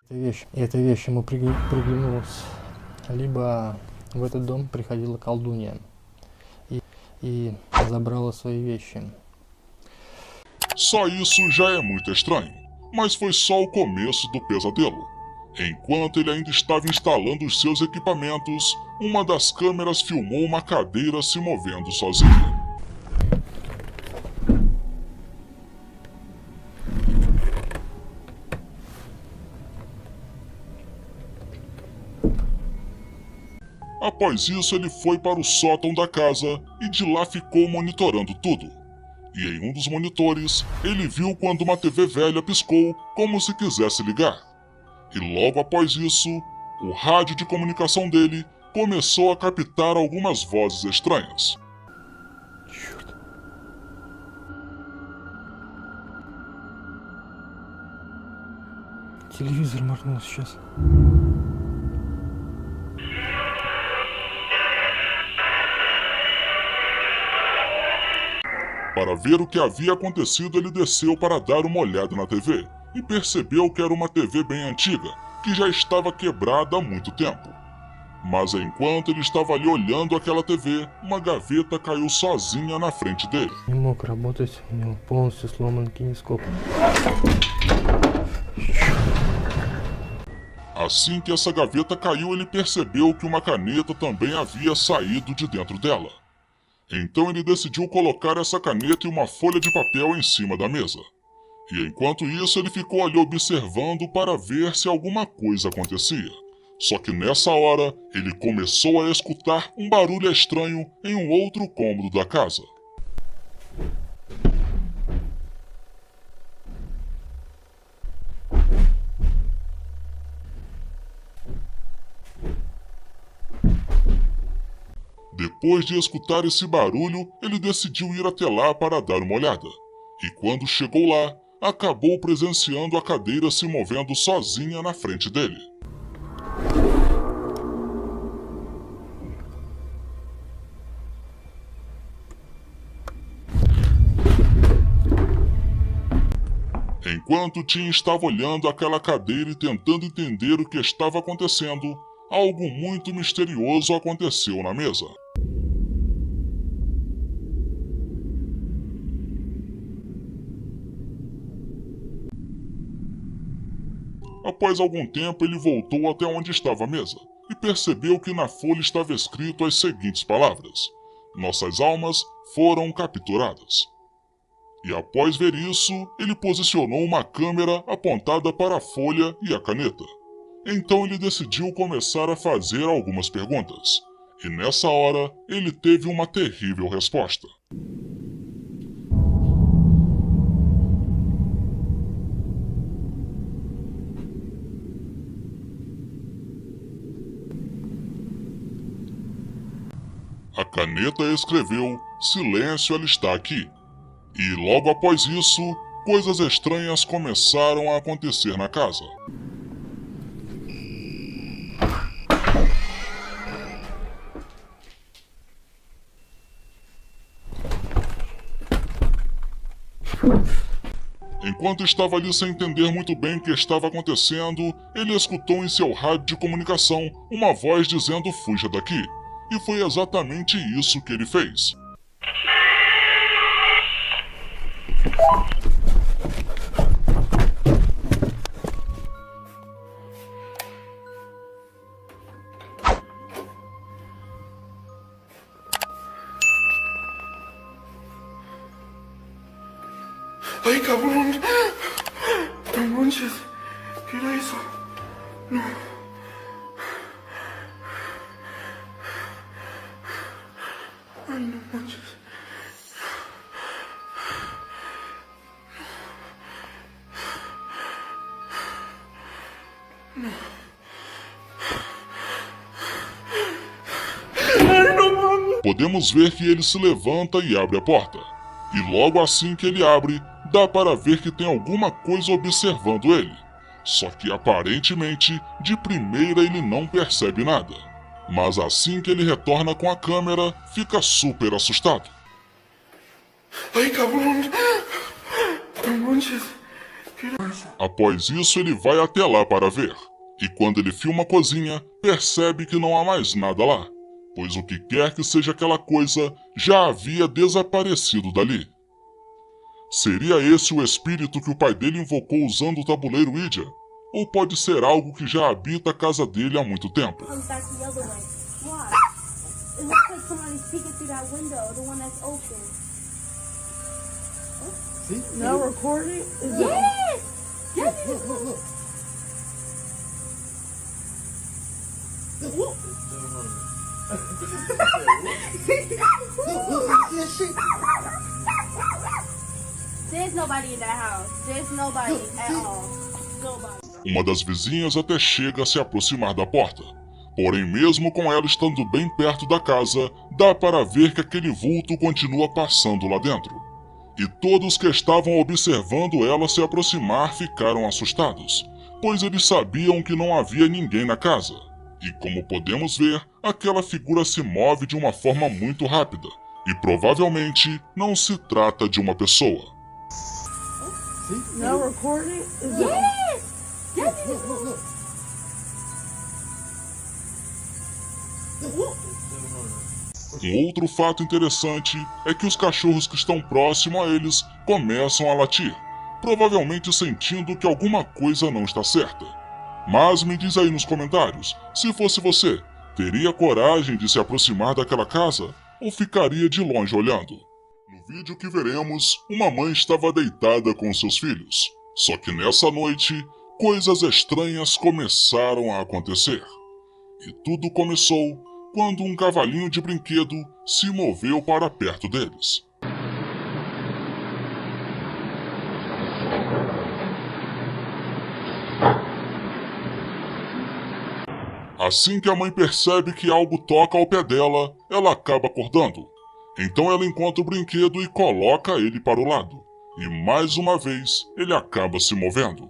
Эта вещь ему приглянулась. Либо в этот дом приходила колдунья и забрала свои вещи. Só isso já é muito estranho, mas foi só o começo do pesadelo. Enquanto ele ainda estava instalando os seus equipamentos, uma das câmeras filmou uma cadeira se movendo sozinha. Após isso, ele foi para o sótão da casa e de lá ficou monitorando tudo. E em um dos monitores, ele viu quando uma TV velha piscou como se quisesse ligar. E logo após isso, o rádio de comunicação dele começou a captar algumas vozes estranhas. Телевизор моргнул сейчас. Para ver o que havia acontecido, ele desceu para dar uma olhada na TV e percebeu que era uma TV bem antiga, que já estava quebrada há muito tempo. Mas enquanto ele estava ali olhando aquela TV, uma gaveta caiu sozinha na frente dele. Не мог работать, у него полностью сломан кинескоп. Assim que essa gaveta caiu, ele percebeu que uma caneta também havia saído de dentro dela. Então ele decidiu colocar essa caneta e uma folha de papel em cima da mesa. E enquanto isso, ele ficou ali observando para ver se alguma coisa acontecia. Só que nessa hora, ele começou a escutar um barulho estranho em um outro cômodo da casa. Depois de escutar esse barulho, ele decidiu ir até lá para dar uma olhada. E quando chegou lá, acabou presenciando a cadeira se movendo sozinha na frente dele. Enquanto Tim estava olhando aquela cadeira e tentando entender o que estava acontecendo, algo muito misterioso aconteceu na mesa. Após algum tempo, ele voltou até onde estava a mesa e percebeu que na folha estava escrito as seguintes palavras: "Nossas almas foram capturadas." E após ver isso, ele posicionou uma câmera apontada para a folha e a caneta. Então ele decidiu começar a fazer algumas perguntas. E nessa hora, ele teve uma terrível resposta. A caneta escreveu: "Silêncio, ela está aqui." E logo após isso, coisas estranhas começaram a acontecer na casa. Enquanto estava ali sem entender muito bem o que estava acontecendo, ele escutou em seu rádio de comunicação uma voz dizendo: "Fuja daqui." E foi exatamente isso que ele fez. ¡Ay, cabrón! No manches. ¿Qué era eso? No. Ay, no manches. No. Ay, no mames. Podemos ver que ele se levanta e abre a porta. E logo assim que ele abre, dá para ver que tem alguma coisa observando ele. Só que aparentemente, de primeira ele não percebe nada. Mas assim que ele retorna com a câmera, fica super assustado. ¡Ay, cabrón! No manches. Após isso, ele vai até lá para ver. E quando ele filma a cozinha, percebe que não há mais nada lá, pois o que quer que seja aquela coisa já havia desaparecido dali. Seria esse o espírito que o pai dele invocou usando o tabuleiro Ouija? Ou pode ser algo que já habita a casa dele há muito tempo? Comes back the other way. Why? It looks like somebody's peeking through that window, the one that's open. Now recording? Yes! Yes! There's nobody in that house. There's nobody at all. Nobody. Uma das vizinhas até chega a se aproximar da porta. Porém, mesmo com ela estando bem perto da casa, dá para ver que aquele vulto continua passando lá dentro. E todos que estavam observando ela se aproximar ficaram assustados, pois eles sabiam que não havia ninguém na casa. E como podemos ver, aquela figura se move de uma forma muito rápida, e provavelmente não se trata de uma pessoa. Now recording? Yes! Yes! Um outro fato interessante é que os cachorros que estão próximos a eles começam a latir, provavelmente sentindo que alguma coisa não está certa. Mas me diz aí nos comentários, se fosse você, teria coragem de se aproximar daquela casa ou ficaria de longe olhando? No vídeo que veremos, uma mãe estava deitada com seus filhos. Só que nessa noite, coisas estranhas começaram a acontecer. E tudo começou quando um cavalinho de brinquedo se moveu para perto deles. Assim que a mãe percebe que algo toca ao pé dela, ela acaba acordando. Então ela encontra o brinquedo e coloca ele para o lado. E mais uma vez, ele acaba se movendo.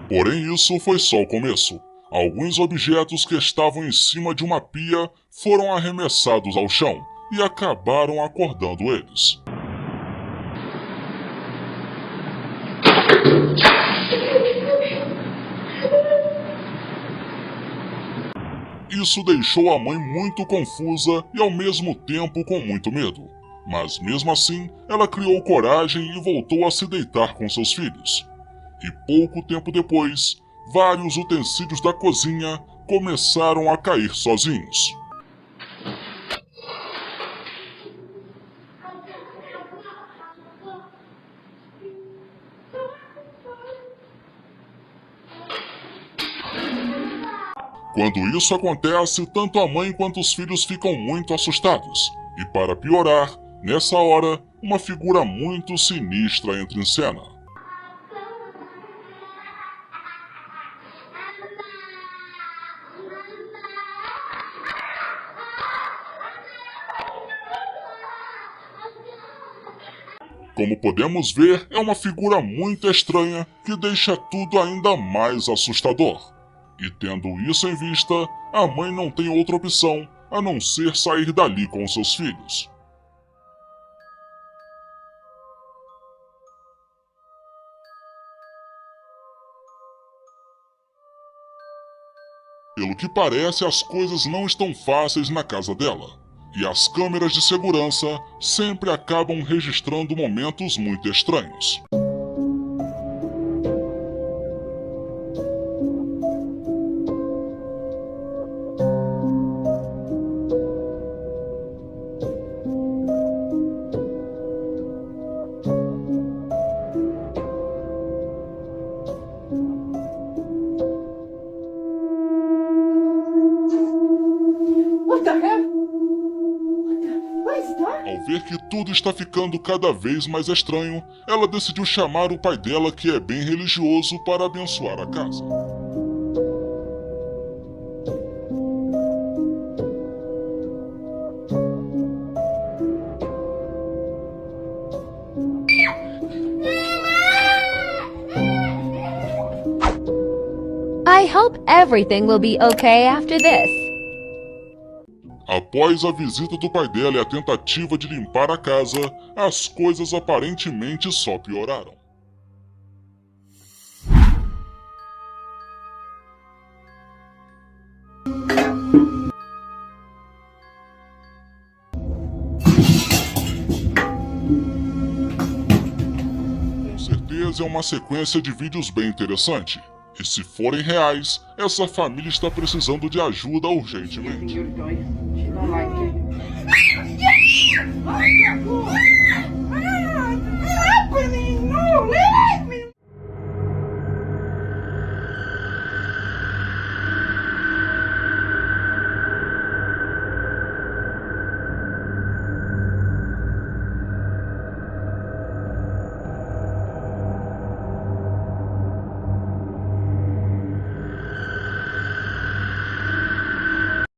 Porém, isso foi só o começo. Alguns objetos que estavam em cima de uma pia foram arremessados ao chão e acabaram acordando eles. Isso deixou a mãe muito confusa e ao mesmo tempo com muito medo. Mas mesmo assim, ela criou coragem e voltou a se deitar com seus filhos. E pouco tempo depois, vários utensílios da cozinha começaram a cair sozinhos. Quando isso acontece, tanto a mãe quanto os filhos ficam muito assustados. E para piorar, nessa hora, uma figura muito sinistra entra em cena. Como podemos ver, é uma figura muito estranha que deixa tudo ainda mais assustador. E tendo isso em vista, a mãe não tem outra opção a não ser sair dali com seus filhos. Pelo que parece, as coisas não estão fáceis na casa dela. E as câmeras de segurança sempre acabam registrando momentos muito estranhos. What the hell? What is that? Ao ver que tudo está ficando cada vez mais estranho, ela decidiu chamar o pai dela, que é bem religioso, para abençoar a casa. I hope everything will be okay after this. Após a visita do pai dela e a tentativa de limpar a casa, as coisas aparentemente só pioraram. Com certeza é uma sequência de vídeos bem interessante. E se forem reais, essa família está precisando de ajuda urgentemente. She don't like it.